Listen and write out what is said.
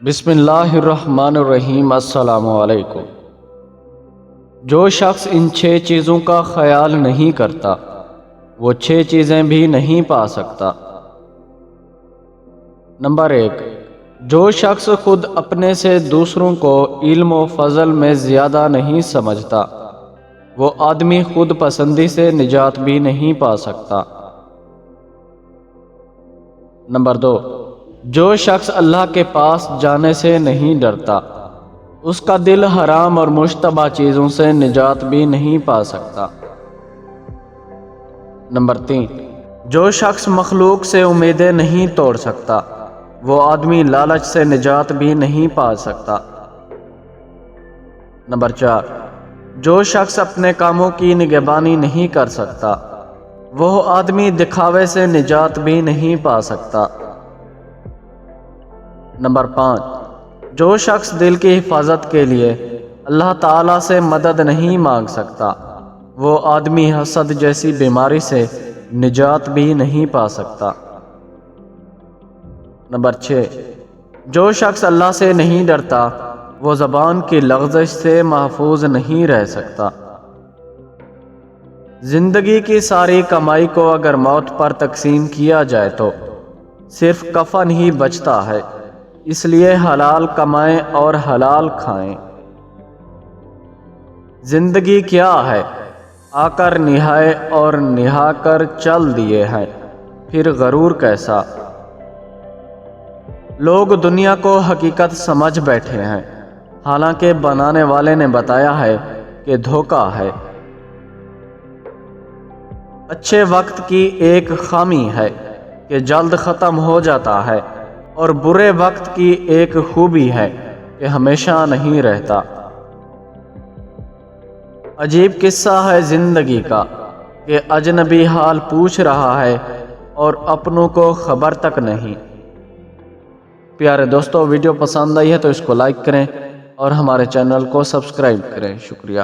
بسم اللہ الرحمن الرحیم۔ السلام علیکم۔ جو شخص ان 6 چیزوں کا خیال نہیں کرتا وہ 6 چیزیں بھی نہیں پا سکتا۔ نمبر 1، جو شخص خود اپنے سے دوسروں کو علم و فضل میں زیادہ نہیں سمجھتا وہ آدمی خود پسندی سے نجات بھی نہیں پا سکتا۔ نمبر 2، جو شخص اللہ کے پاس جانے سے نہیں ڈرتا اس کا دل حرام اور مشتبہ چیزوں سے نجات بھی نہیں پا سکتا۔ نمبر 3، جو شخص مخلوق سے امیدیں نہیں توڑ سکتا وہ آدمی لالچ سے نجات بھی نہیں پا سکتا۔ نمبر 4، جو شخص اپنے کاموں کی نگہبانی نہیں کر سکتا وہ آدمی دکھاوے سے نجات بھی نہیں پا سکتا۔ نمبر 5، جو شخص دل کی حفاظت کے لیے اللہ تعالیٰ سے مدد نہیں مانگ سکتا وہ آدمی حسد جیسی بیماری سے نجات بھی نہیں پا سکتا۔ نمبر 6، جو شخص اللہ سے نہیں ڈرتا وہ زبان کی لغزش سے محفوظ نہیں رہ سکتا۔ زندگی کی ساری کمائی کو اگر موت پر تقسیم کیا جائے تو صرف کفن ہی بچتا ہے، اس لیے حلال کمائیں اور حلال کھائیں۔ زندگی کیا ہے؟ آ کر نہائے اور نہا کر چل دیے ہیں، پھر غرور کیسا؟ لوگ دنیا کو حقیقت سمجھ بیٹھے ہیں، حالانکہ بنانے والے نے بتایا ہے کہ دھوکہ ہے۔ اچھے وقت کی ایک خامی ہے کہ جلد ختم ہو جاتا ہے، اور برے وقت کی ایک خوبی ہے کہ ہمیشہ نہیں رہتا۔ عجیب قصہ ہے زندگی کا کہ اجنبی حال پوچھ رہا ہے اور اپنوں کو خبر تک نہیں۔ پیارے دوستو، ویڈیو پسند آئی ہے تو اس کو لائک کریں اور ہمارے چینل کو سبسکرائب کریں۔ شکریہ۔